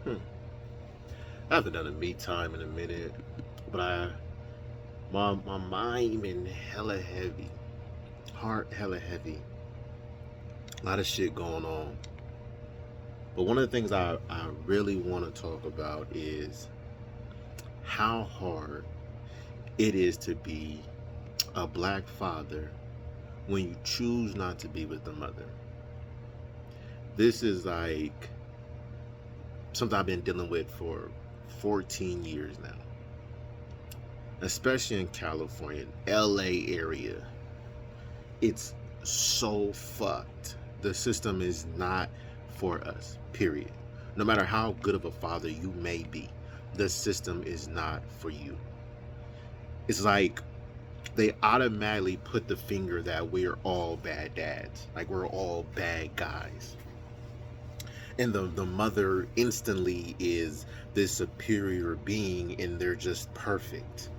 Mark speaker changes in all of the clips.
Speaker 1: Hmm. I haven't done a me time in a minute, but my mind been hella heavy, heart hella heavy. A lot of shit going on. But one of the things I really want to talk about is how hard it is to be a black father when you choose not to be with the mother. This is like something I've been dealing with for 14 years now, especially in California, LA area. It's so fucked. The system is not for us, period. No matter how good of a father you may be, the system is not for you. It's like they automatically put the finger that we're all bad dads, like we're all bad guys. And the mother instantly is this superior being and they're just perfect.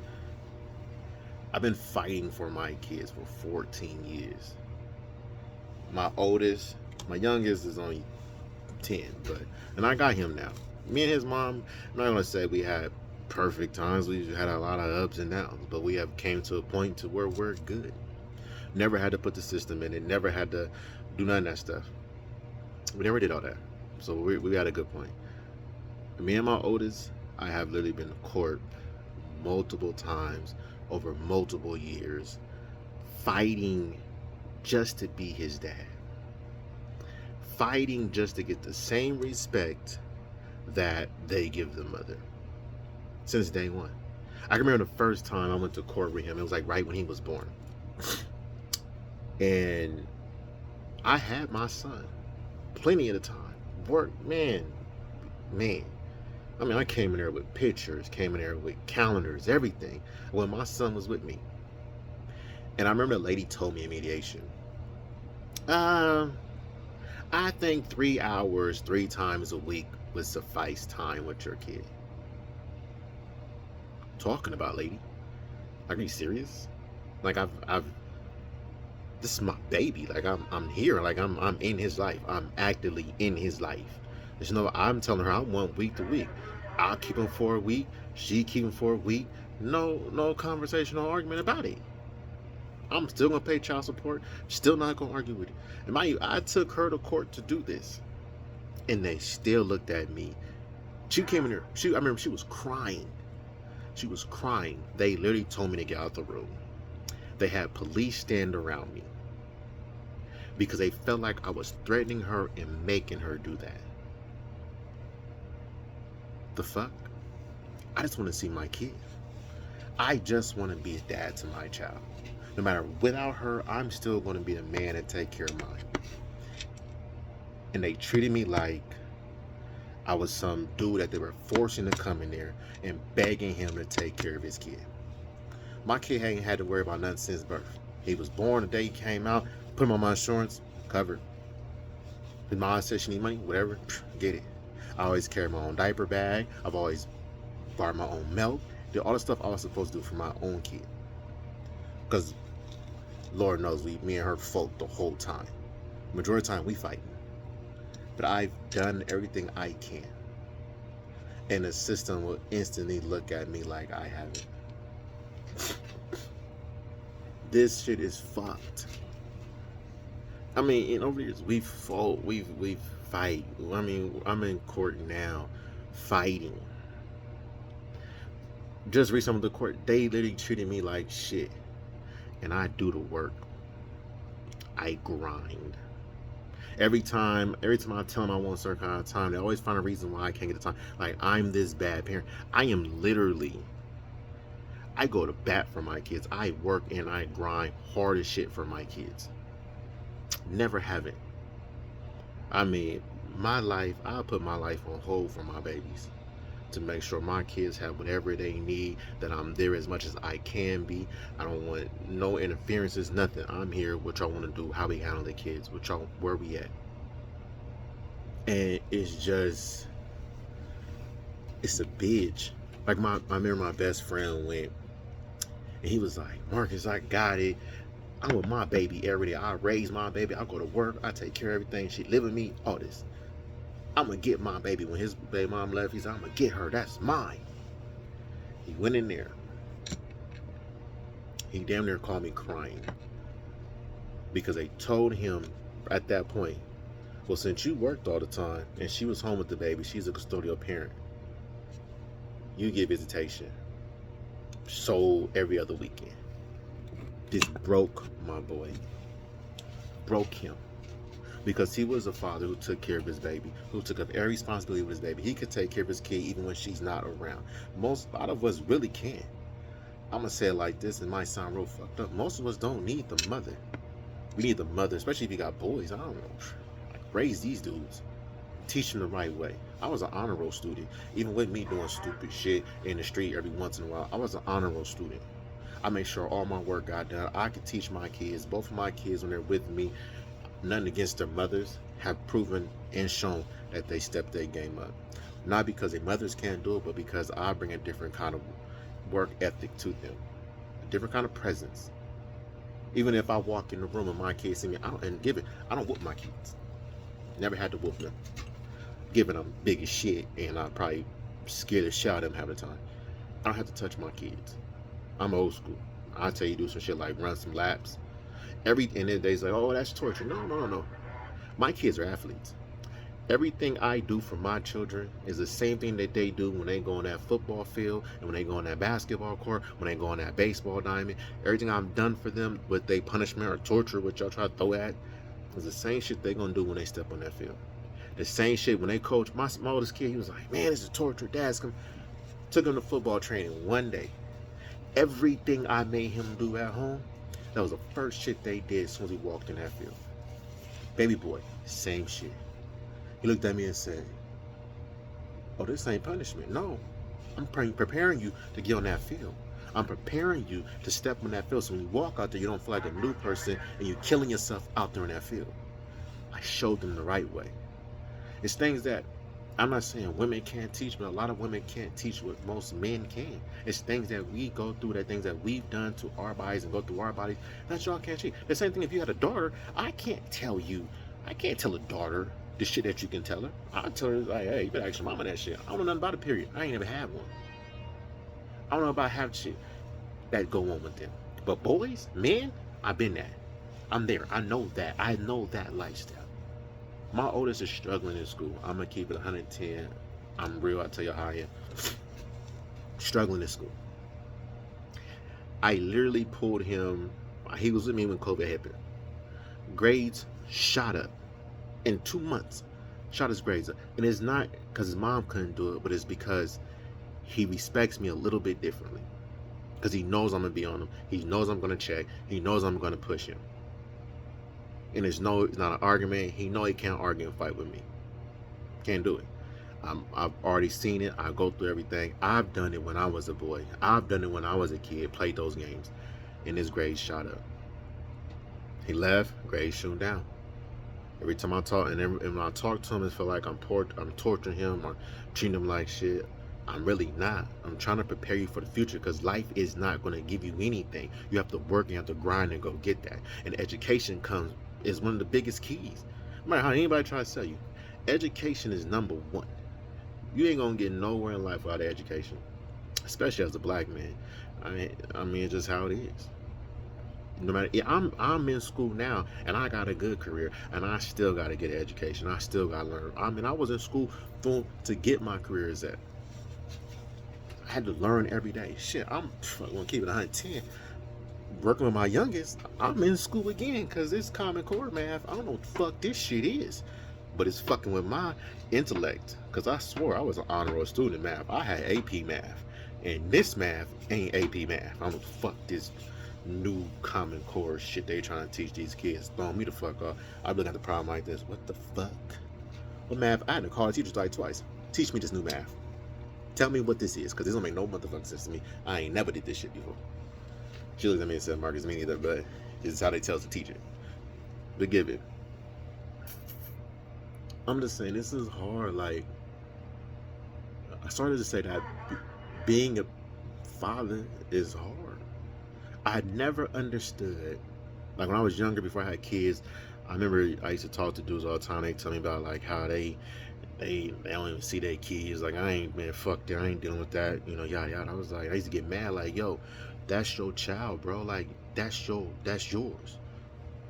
Speaker 1: I've been fighting for my kids for 14 years. My oldest, my youngest is only 10, but and I got him now. Me and his mom, I'm not gonna say we had perfect times. We had a lot of ups and downs, but we have came to a point to where we're good. Never had to put the system in it. Never had to do none of that stuff. We never did all that. So we had a good point. Me and my oldest, I have literally been to court multiple times over multiple years, fighting just to be his dad, fighting just to get the same respect that they give the mother since day one. I can remember the first time I went to court with him, it was like right when he was born. And I had my son plenty of the time. Work, man. I mean, I came in there with pictures, came in there with calendars, everything, when my son was with me. And I remember the lady told me in mediation, uh, I think 3 hours, 3 times a week would suffice time with your kid. Talking about, lady? Are you serious? Like I've this is my baby. Like I'm here. Like I'm in his life. I'm actively in his life. There's no I'm telling her I want week to week. I'll keep him for a week. She keep him for a week. No conversation, no argument about it. I'm still gonna pay child support. Still not gonna argue with it. And mind you, I took her to court to do this, and they still looked at me. She came in there. I remember she was crying. She was crying. They literally told me to get out the room. They had police stand around me because they felt like I was threatening her and making her do that. The fuck? I just want to see my kid. I just want to be a dad to my child. No matter without her, I'm still going to be the man and take care of mine. And they treated me like I was some dude that they were forcing to come in there and begging him to take care of his kid. My kid ain't had to worry about nothing since birth. He was born the day he came out, put him on my insurance, covered. His mom said she need money, whatever, get it. I always carry my own diaper bag. I've always bought my own milk. Did all the stuff I was supposed to do for my own kid. Because Lord knows me and her fought the whole time. Majority of the time we fighting. But I've done everything I can. And the system will instantly look at me like I haven't. This shit is fucked. I mean, in over the years, we've fought, we've fight. I mean, I'm in court now, fighting. Just recently with the court, they literally treated me like shit, and I do the work. I grind. Every time I tell them I want a certain kind of time, they always find a reason why I can't get the time. Like I'm this bad parent. I am literally. I go to bat for my kids. I work and I grind hard as shit for my kids. Never haven't. I mean, my life, I put my life on hold for my babies to make sure my kids have whatever they need, that I'm there as much as I can be. I don't want no interferences, nothing. I'm here, what y'all want to do, how we handle the kids, what y'all, where we at. And it's just, it's a bitch. Like I remember my best friend went, and he was like, Marcus, I got it. I'm with my baby every day. I raise my baby. I go to work. I take care of everything. She live with me. All this. I'm gonna get my baby. When his baby mom left, he said, I'm gonna get her. That's mine. He went in there. He damn near called me crying because they told him at that point, well, since you worked all the time and she was home with the baby, she's a custodial parent. You get visitation. So every other weekend. This broke my boy. Broke him. Because he was a father who took care of his baby, who took up every responsibility with his baby. He could take care of his kid even when she's not around. A lot of us really can. I'm going to say it like this, it might sound real fucked up. Most of us don't need the mother. We need the mother, especially if you got boys. I don't know. Like, raise these dudes. Teach them the right way. I was an honor roll student. Even with me doing stupid shit in the street every once in a while, I was an honor roll student. I made sure all my work got done. I could teach my kids, both of my kids when they're with me, nothing against their mothers, have proven and shown that they step their game up. Not because their mothers can't do it, but because I bring a different kind of work ethic to them. A different kind of presence. Even if I walk in the room and my kids see me, I don't whoop my kids. Never had to whoop them. Giving them big as shit, and I probably scared the shit out of them half the time. I don't have to touch my kids. I'm old school. I tell you do some shit like run some laps. And then they's like, oh, that's torture. No. My kids are athletes. Everything I do for my children is the same thing that they do when they go on that football field and when they go on that basketball court, when they go on that baseball diamond. Everything I've done for them with their punishment or torture, which y'all try to throw at, is the same shit they're gonna do when they step on that field. The same shit when they coach. My oldest kid, he was like, man, this is torture. Dad's come. Took him to football training one day. Everything I made him do at home, that was the first shit they did as soon as he walked in that field. Baby boy, same shit. He looked at me and said, oh, this ain't punishment. No, I'm preparing you to get on that field. I'm preparing you to step on that field so when you walk out there, you don't feel like a new person and you're killing yourself out there in that field. I showed them the right way. It's things that I'm not saying women can't teach, but a lot of women can't teach what most men can. It's things that we go through, that things that we've done to our bodies and go through our bodies that y'all can't teach. The same thing if you had a daughter, I can't tell a daughter the shit that you can tell her. I'll tell her, like, hey, you better ask your mama that shit. I don't know nothing about it, period. I ain't never had one. I don't know about having shit that go on with them. But boys, men, I've been there. I'm there. I know that. I know that lifestyle. My oldest is struggling in school. I'm going to keep it 110. I'm real. I'll tell you how I am. Struggling in school. I literally pulled him. He was with me when COVID happened. Grades shot up. In 2 months, shot his grades up. And it's not because his mom couldn't do it, but it's because he respects me a little bit differently. Because he knows I'm going to be on him. He knows I'm going to check. He knows I'm going to push him. And it's not an argument. He know he can't argue and fight with me. Can't do it. I've already seen it. I go through everything. I've done it when I was a boy. I've done it when I was a kid. Played those games. And his grades shot up. He left. Grades shoot down. Every time I talk, and when I talk to him, it feel like I'm torturing him or treating him like shit. I'm really not. I'm trying to prepare you for the future because life is not going to give you anything. You have to work and you have to grind and go get that. And education is one of the biggest keys. No matter how anybody try to sell you, education is number one. You ain't gonna get nowhere in life without education, especially as a black man. I mean, it's just how it is. No matter, I'm in school now and I got a good career and I still got to get an education. I still got to learn. I mean, I was in school to get my career as that. I had to learn every day. Shit, I'm gonna keep it 110. Working with my youngest, I'm in school again because it's Common Core math. I don't know what the fuck this shit is, but it's fucking with my intellect. Because I swore I was an honor roll student in math. I had AP math, and this math ain't AP math. I don't know what the fuck this new Common Core shit they trying to teach these kids. Throwing me the fuck off. I look at the problem like this. What the fuck? What math? I had to call the teachers like twice. Teach me this new math. Tell me what this is, because this don't make no motherfucking sense to me. I ain't never did this shit before. She looked at me and said, Marcus, me neither, but this is how they tell us to teach it. But give it. I'm just saying, this is hard. Like, I started to say that being a father is hard. I never understood, like when I was younger, before I had kids, I remember I used to talk to dudes all the time. They tell me about like how they They don't even see their kids. Like, I ain't, man, fuck that. I ain't dealing with that. You know, yada yada. I was like, I used to get mad. Like, yo, that's your child, bro. Like, that's yours.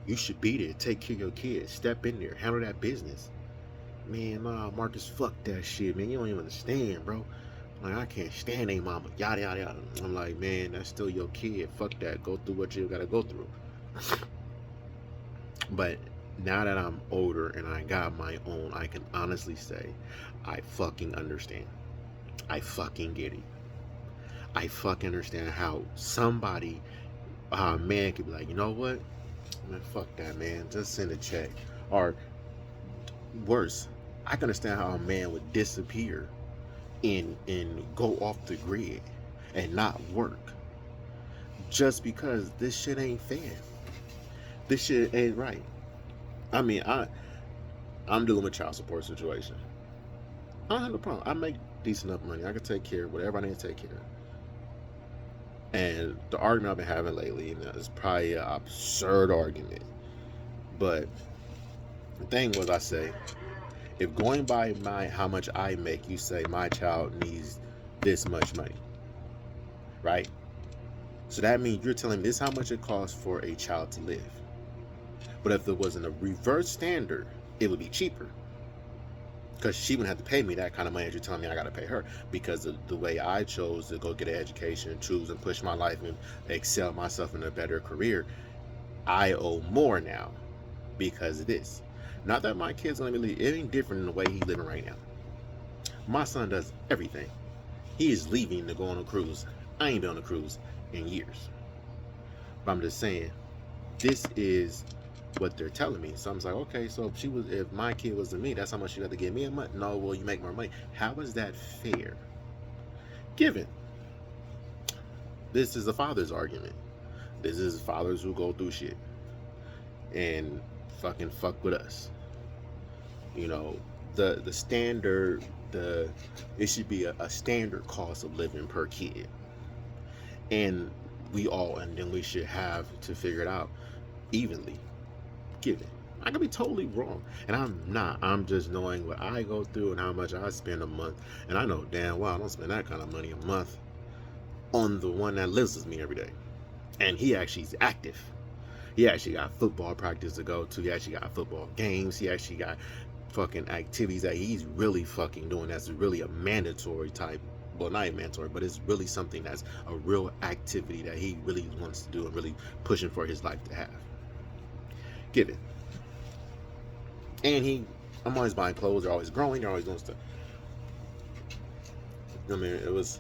Speaker 1: You should be there. Take care of your kids. Step in there. Handle that business. Man, nah, Marcus, fuck that shit, man. You don't even understand, bro. Like, I can't stand a mama. Yada yada yada. I'm like, man, that's still your kid. Fuck that. Go through what you gotta go through. But now that I'm older and I got my own, I can honestly say I fucking understand. I fucking get it. I fucking understand how somebody, a man could be like, you know what? Man, fuck that, man. Just send a check. Or worse, I can understand how a man would disappear and go off the grid and not work just because this shit ain't fair. This shit ain't right. I mean, I'm dealing with child support situation. I don't have no problem. I make decent enough money. I can take care of whatever I need to take care of. And the argument I've been having lately, and it's probably an absurd argument, but the thing was, I say, if going by how much I make, you say my child needs this much money, right? So that means you're telling me this is how much it costs for a child to live. But if there wasn't a reverse standard, it would be cheaper. Because she wouldn't have to pay me that kind of money as you're telling me I got to pay her. Because of the way I chose to go get an education, choose and push my life and excel myself in a better career, I owe more now because of this. Not that my kid's going to be, it ain't different in the way he's living right now. My son does everything. He is leaving to go on a cruise. I ain't been on a cruise in years. But I'm just saying, this is what they're telling me. So I'm like, okay, so if my kid was to me, that's how much you have to give me a month. No, well, you make more money. How is that fair? Given this is a father's argument. This is fathers who go through shit and fucking fuck with us. You know, the standard, it should be a standard cost of living per kid. And then we should have to figure it out evenly. Given. I could be totally wrong. And I'm not. I'm just knowing what I go through and how much I spend a month. And I know damn well I don't spend that kind of money a month on the one that lives with me every day. And he actually is active. He actually got football practice to go to. He actually got football games. He actually got fucking activities that he's really fucking doing. That's really a mandatory type. Well, not even mandatory, but it's really something that's a real activity that he really wants to do and really pushing for his life to have. Get it. And I'm always buying clothes. They're always growing. They're always doing stuff. I mean, it was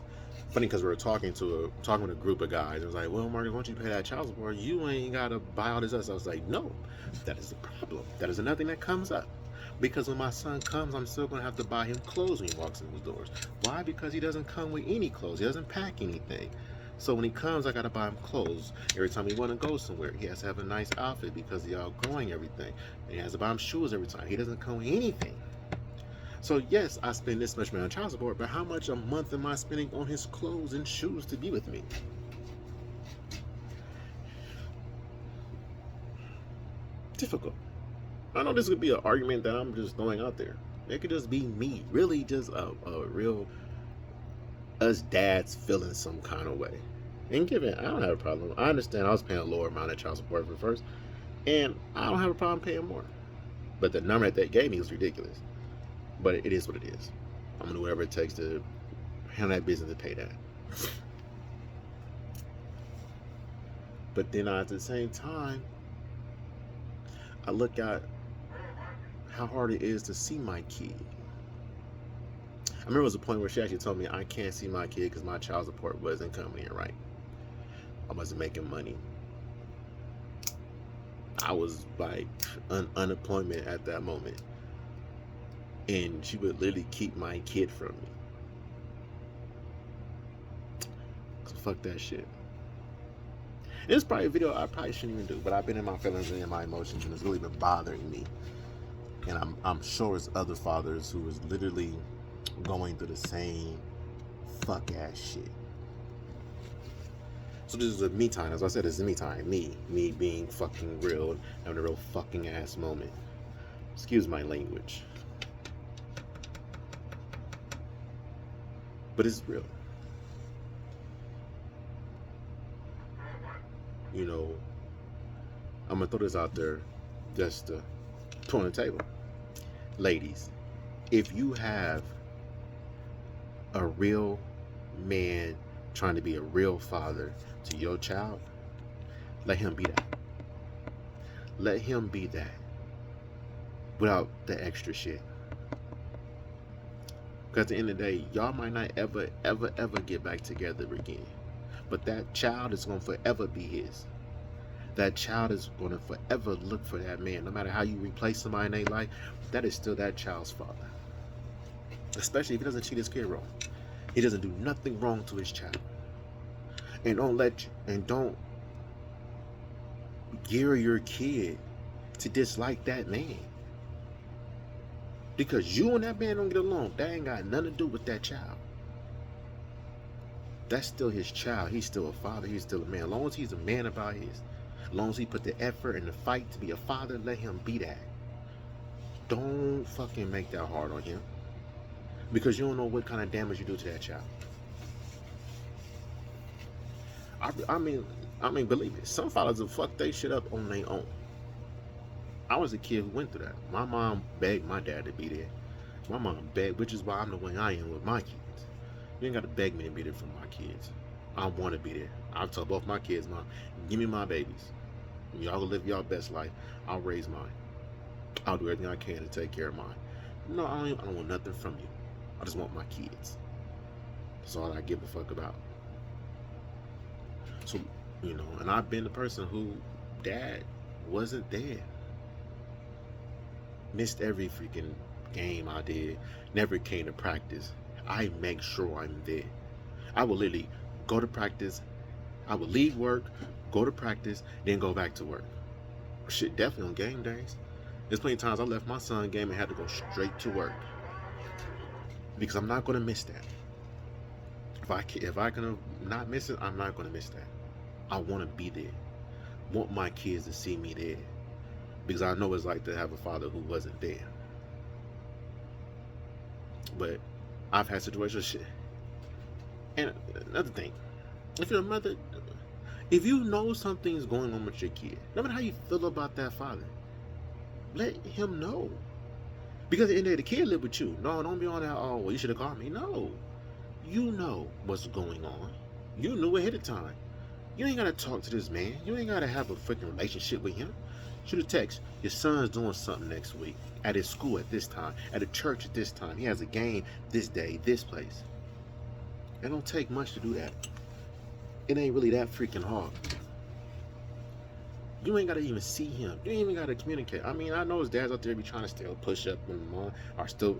Speaker 1: funny because we were talking with a group of guys. It was like, well, Marcus, why don't you pay that child support? You ain't got to buy all this stuff. I was like, no, that is the problem. That is another thing that comes up. Because when my son comes, I'm still going to have to buy him clothes when he walks in those doors. Why? Because he doesn't come with any clothes. He doesn't pack anything. So when he comes, I got to buy him clothes. Every time he want to go somewhere, he has to have a nice outfit because he's outgrowing everything. And he has to buy him shoes every time. He doesn't come with anything. So yes, I spend this much money on child support, but how much a month am I spending on his clothes and shoes to be with me? Difficult. I know this could be an argument that I'm just throwing out there. It could just be me, really just a real us dads feeling some kind of way. And given, I don't have a problem. I understand I was paying a lower amount of child support for first, and I don't have a problem paying more. But the number that they gave me was ridiculous. But it is what it is. I'm gonna do whatever it takes to handle that business to pay that. But then at the same time, I look at how hard it is to see my kid. I remember there was a point where she actually told me I can't see my kid because my child support wasn't coming in right. I wasn't making money. I was like unemployment at that moment. And she would literally keep my kid from me. So fuck that shit. This is probably a video I probably shouldn't even do, but I've been in my feelings and in my emotions, and it's really been bothering me. And I'm sure it's other fathers who is literally going through the same fuck ass shit. So this is a me time. As I said, this is me time. Me being fucking real and having a real fucking ass moment. Excuse my language. But it's real. You know, I'm gonna throw this out there just to put on the table. Ladies, if you have a real man trying to be a real father to your child, let him be that. Let him be that without the extra shit. Because at the end of the day, y'all might not ever, ever, ever get back together again. But that child is going to forever be his. That child is going to forever look for that man. No matter how you replace somebody in their life, that is still that child's father. Especially if he doesn't treat his kid wrong. He doesn't do nothing wrong to his child. And don't gear your kid to dislike that man. Because you and that man don't get along. That ain't got nothing to do with that child. That's still his child. He's still a father. He's still a man. As long as he's a man about his. As long as he put the effort and the fight to be a father, let him be that. Don't fucking make that hard on him. Because you don't know what kind of damage you do to that child. I mean, believe me, some fathers will fuck they shit up on their own. I was a kid who went through that. My mom begged my dad to be there. My mom begged, which is why I'm the way I am with my kids. You ain't got to beg me to be there for my kids. I want to be there. I'll tell both my kids, Mom, give me my babies. Y'all go live y'all best life. I'll raise mine. I'll do everything I can to take care of mine. No, I don't want nothing from you. I just want my kids. That's all I give a fuck about. So, you know, and I've been the person who dad wasn't there. Missed every freaking game I did. Never came to practice. I make sure I'm there. I will literally go to practice. I would leave work, go to practice, then go back to work. Shit, definitely on game days. There's plenty of times I left my son game and had to go straight to work. Because I'm not going to miss that. If I can not miss it, I'm not going to miss that. I want to be there. Want my kids to see me there. Because I know what it's like to have a father who wasn't there. But I've had situations. Shit. And another thing, if you're a mother, if you know something's going on with your kid, no matter how you feel about that father, let him know. Because at the end of the day, the kid live with you. No, don't be on that, oh, well, you should have called me. No. You know what's going on. You knew ahead of time. You ain't got to talk to this man. You ain't got to have a freaking relationship with him. Shoot a text. Your son's doing something next week. At his school at this time. At a church at this time. He has a game this day, this place. It don't take much to do that. It ain't really that freaking hard. You ain't got to even see him. You ain't even got to communicate. I mean, I know his dads out there be trying to still push up and mom are still,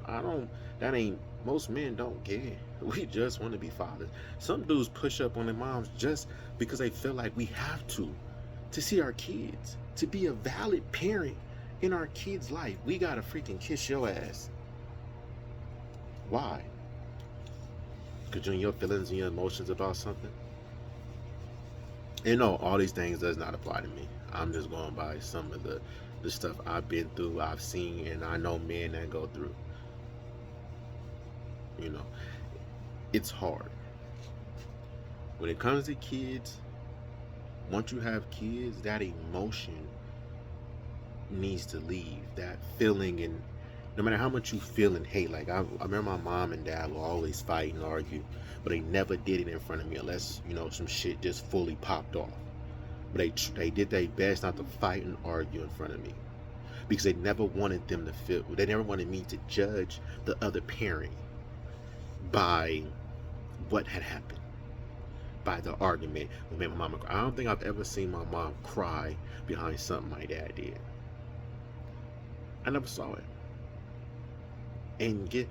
Speaker 1: most men don't care. We just want to be fathers. Some dudes push up on their moms just because they feel like we have to see our kids, to be a valid parent in our kids' life. We got to freaking kiss your ass. Why? Because you're in your feelings and your emotions about something? And no, all these things does not apply to me. I'm just going by some of the stuff I've been through, I've seen, and I know men that go through. You know, it's hard. When it comes to kids, once you have kids, that emotion needs to leave. That feeling, and no matter how much you feel and hate, like I remember my mom and dad will always fight and argue, but they never did it in front of me unless, you know, some shit just fully popped off. But they did their best not to fight and argue in front of me, because they never wanted them to feel, they never wanted me to judge the other parent by what had happened, by the argument that made my mama cry. I don't think I've ever seen my mom cry behind something my dad did. I never saw it. And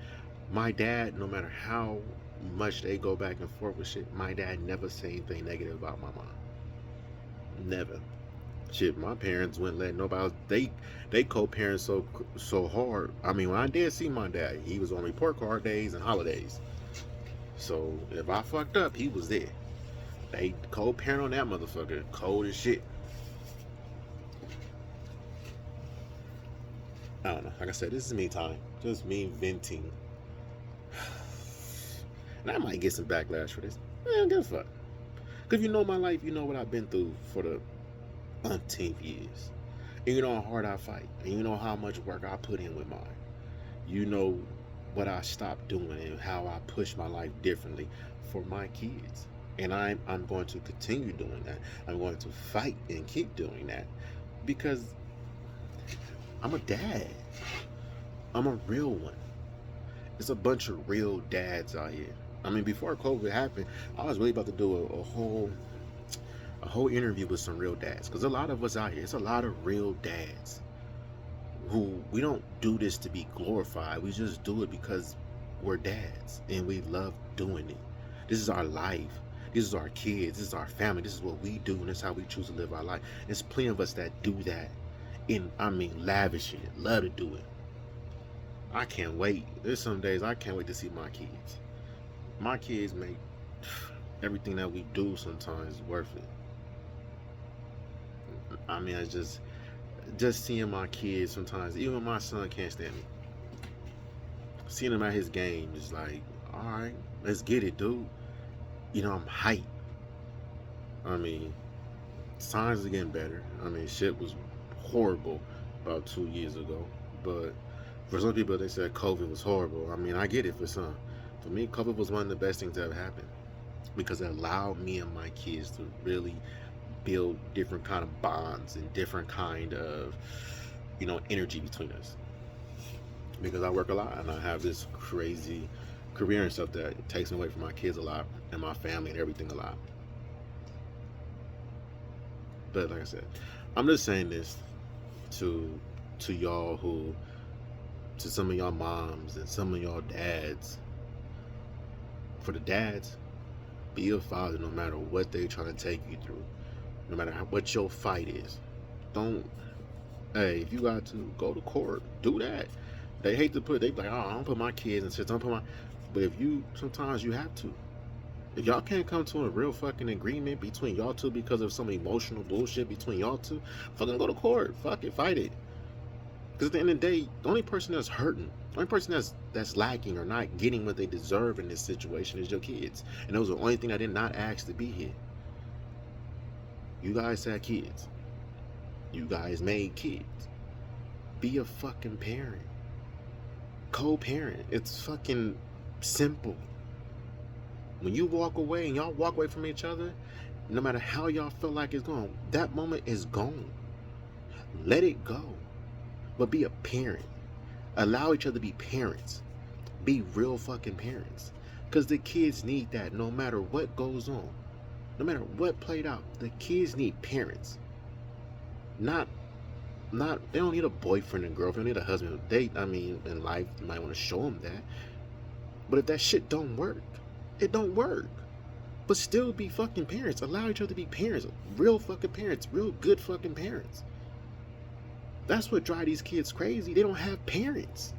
Speaker 1: my dad, no matter how much they go back and forth with shit, my dad never said anything negative about my mom. Never. Shit, my parents wouldn't let nobody else. They co-parent so hard. I mean, when I did see my dad, he was on report card days and holidays. So if I fucked up, he was there. They co-parent on that motherfucker, cold as shit. I don't know. Like I said, this is me time. Just me venting. And I might get some backlash for this. I don't give a fuck. Because if you know my life, you know what I've been through for the umpteenth years. And you know how hard I fight. And you know how much work I put in with mine. You know what I stopped doing and how I push my life differently for my kids. And I'm going to continue doing that. I'm going to fight and keep doing that because I'm a dad. I'm a real one. There's a bunch of real dads out here. I mean, before COVID happened, I was really about to do a whole interview with some real dads because a lot of us out here, it's a lot of real dads who we don't do this to be glorified. We just do it because we're dads and we love doing it. This is our life. This is our kids. This is our family. This is what we do, and that's how we choose to live our life. There's plenty of us that do that, lavish it, love to do it. I can't wait. There's some days I can't wait to see my kids. My kids make everything that we do sometimes worth it. I mean, I just seeing my kids sometimes, even my son can't stand me. Seeing him at his game is like, all right, let's get it, dude. You know, I'm hyped. I mean, signs are getting better. I mean, shit was horrible about 2 years ago. But for some people, they said COVID was horrible. I mean, I get it for some. For me, COVID was one of the best things that ever happened because it allowed me and my kids to really build different kind of bonds and different kind of, energy between us. Because I work a lot and I have this crazy career and stuff that takes me away from my kids a lot and my family and everything a lot. But like I said, I'm just saying this to y'all to some of y'all moms and some of y'all dads. For the dads, be a father no matter what they're trying to take you through, no matter what your fight is. Hey, if you got to go to court, do that. They hate to they be like, oh, I don't put my kids in shit, but sometimes you have to. If y'all can't come to a real fucking agreement between y'all two because of some emotional bullshit between y'all two, fucking go to court. Fuck it, fight it. Because at the end of the day, the only person that's hurting, the only person that's lacking or not getting what they deserve in this situation is your kids. And those are the only thing I did not ask to be here. You guys had kids. You guys made kids. Be a fucking parent. Co-parent. It's fucking simple. When you walk away and y'all walk away from each other, no matter how y'all feel like it's gone, that moment is gone. Let it go. But be a parent. Allow each other to be parents. Be real fucking parents. Because the kids need that no matter what goes on. No matter what played out. The kids need parents. They don't need a boyfriend and girlfriend. They need a husband. In life, you might want to show them that. But if that shit don't work, it don't work. But still be fucking parents. Allow each other to be parents. Real fucking parents. Real good fucking parents. That's what drives these kids crazy. They don't have parents.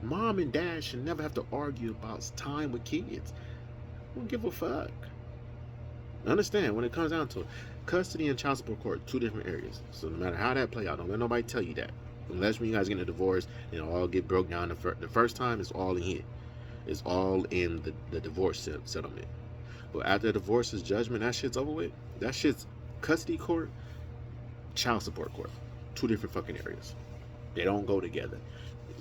Speaker 1: Mom and dad should never have to argue about time with kids. Don't give a fuck. Understand, when it comes down to it, custody and child support court, 2 different areas. So no matter how that play out, don't let nobody tell you that. Unless when you guys get a divorce and it all get broke down the first time, it's all in here. It's all in the divorce settlement. But after the divorce's judgment, that shit's over with. That shit's custody court, child support court. 2 different fucking areas. They don't go together.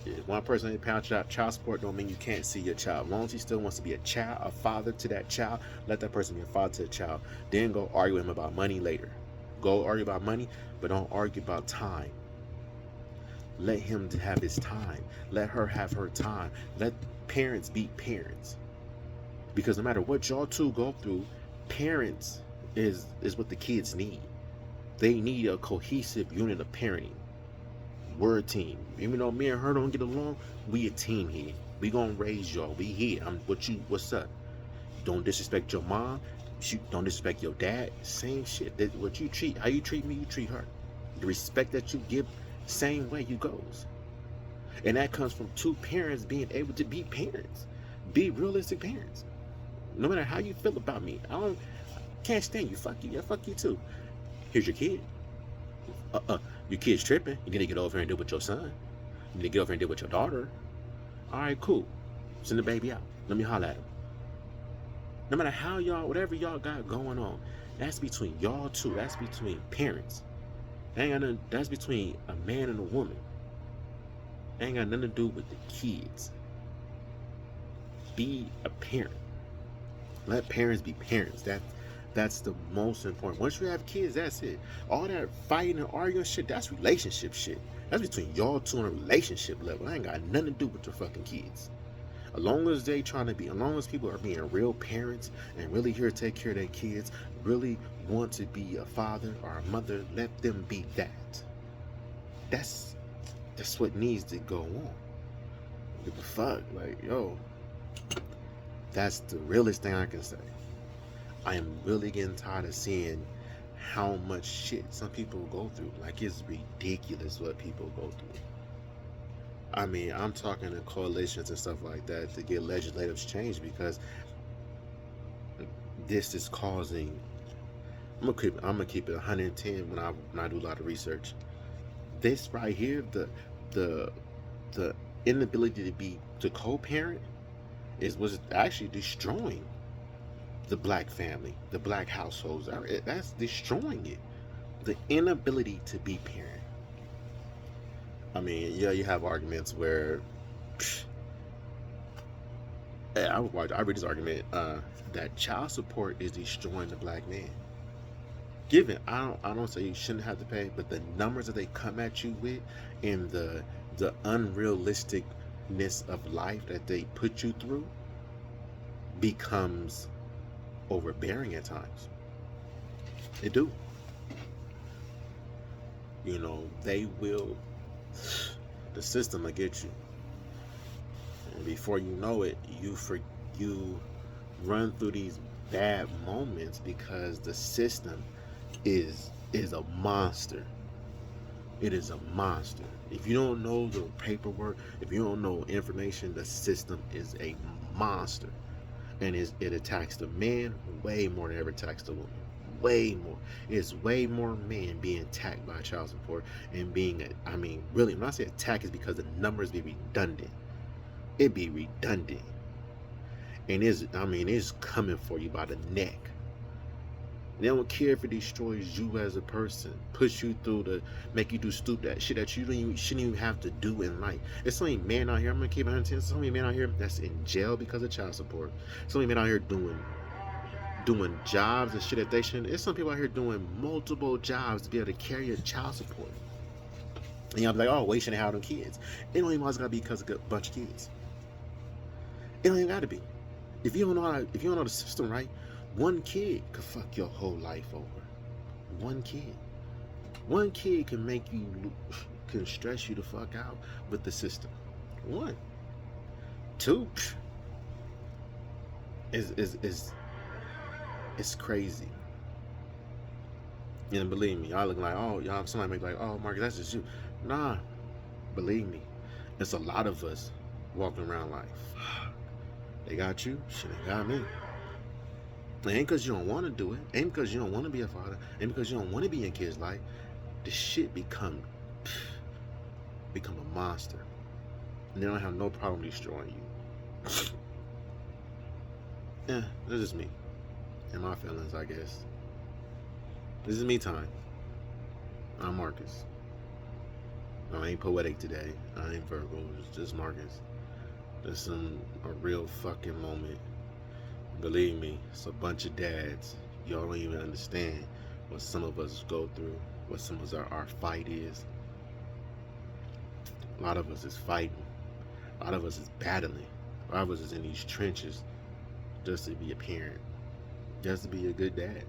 Speaker 1: If one person ain't paying child support, don't mean you can't see your child. As long as he still wants to be a child, a father to that child, let that person be a father to the child. Then go argue with him about money later. Go argue about money, but don't argue about time. Let him have his time. Let her have her time. Let parents be parents. Because no matter what y'all two go through, parents is what the kids need. They need a cohesive unit of parenting. We're a team. Even though me and her don't get along, we a team here. We gonna raise y'all. We here. What's up? Don't disrespect your mom. Don't disrespect your dad. Same shit. How you treat me, you treat her. The respect that you give, same way you goes. And that comes from 2 parents being able to be parents. Be realistic parents. No matter how you feel about me, can't stand you. Fuck you. Yeah, fuck you too. Here's your kid. Your kid's tripping. You need to get over here and deal with your son. You need to get over here and deal with your daughter. All right, cool. Send the baby out. Let me holler at him. No matter how y'all, whatever y'all got going on, that's between y'all two. That's between parents. That ain't got nothing, that's between a man and a woman. That ain't got nothing to do with the kids. Be a parent. Let parents be parents. That's the most important. Once you have kids, that's it. All that fighting and arguing shit, that's relationship shit. That's between y'all two on a relationship level. That ain't got nothing to do with your fucking kids. As long as people are being real parents and really here to take care of their kids, really want to be a father or a mother, let them be that. That's what needs to go on. What the fuck? Like, yo, that's the realest thing I can say. I am really getting tired of seeing how much shit some people go through. Like, it's ridiculous what people go through. I mean, I'm talking to coalitions and stuff like that to get legislative change because this is causing. I'm gonna keep it 110 when I do a lot of research. This right here, the inability to co-parent was actually destroying the black family, the black households. That's destroying it. The inability to be parent. I mean, yeah, you have arguments where I read this argument that child support is destroying the black man. Given, I don't say you shouldn't have to pay, but the numbers that they come at you with and the unrealisticness of life that they put you through becomes overbearing at times. They do. You know, they will. The system will get you, and before you know it, you run through these bad moments because the system is a monster. It is a monster. If you don't know the paperwork, if you don't know information, the system is a monster, and it attacks the man way more than it ever attacks the woman. Way more. It's way more men being attacked by child support and really, when I say attack, is because the numbers be redundant. It be redundant. And it's coming for you by the neck. They don't care if it destroys you as a person, push you through make you do that shit that you shouldn't even have to do in life. There's so many men out here, I'm gonna keep it 110, so many men out here that's in jail because of child support. So many men out here doing jobs and shit that they shouldn't. There's some people out here doing multiple jobs to be able to carry a child support. And y'all be like, oh, well, you shouldn't have them kids. It don't even always gotta be because of a bunch of kids. It don't even gotta be. If you don't know the system right, one kid could fuck your whole life over. One kid can stress you the fuck out with the system. One. Two. It's crazy. And believe me, y'all looking like, oh, y'all, somebody may be like, oh, Marcus, that's just you. Nah, believe me, it's a lot of us walking around like, they got you, shit, they got me. It ain't because you don't want to do it, ain't because you don't want to be a father, ain't because you don't want to be in kids' life. The shit become a monster, and they don't have no problem destroying you. Yeah, that's just me and my feelings, I guess. This is me time. I'm Marcus. I ain't poetic today. I ain't Virgo. It's just Marcus. This is a real fucking moment. Believe me, it's a bunch of dads. Y'all don't even understand what some of us go through, what some of our fight is. A lot of us is fighting. A lot of us is battling. A lot of us is in these trenches just to be a parent, just to be a good dad.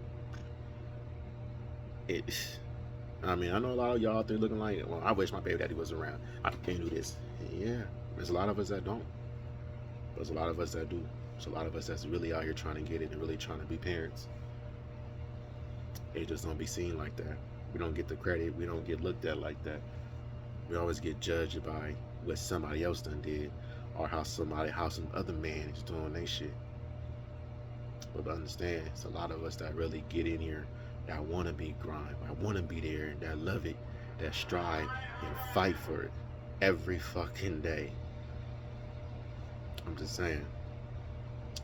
Speaker 1: I know a lot of y'all out there looking like, well, I wish my baby daddy was around. I can't do this. And yeah, there's a lot of us that don't. There's a lot of us that do. There's a lot of us that's really out here trying to get it and really trying to be parents. It just don't be seen like that. We don't get the credit. We don't get looked at like that. We always get judged by what somebody else done did, or how some other man is doing their shit. But understand, it's a lot of us that really get in here, that want to be grind, that want to be there, that love it, that strive and fight for it every fucking day. I'm just saying.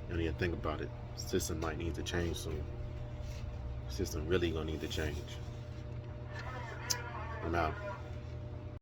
Speaker 1: You don't even think about it. System might need to change soon. System really gonna need to change. I'm out.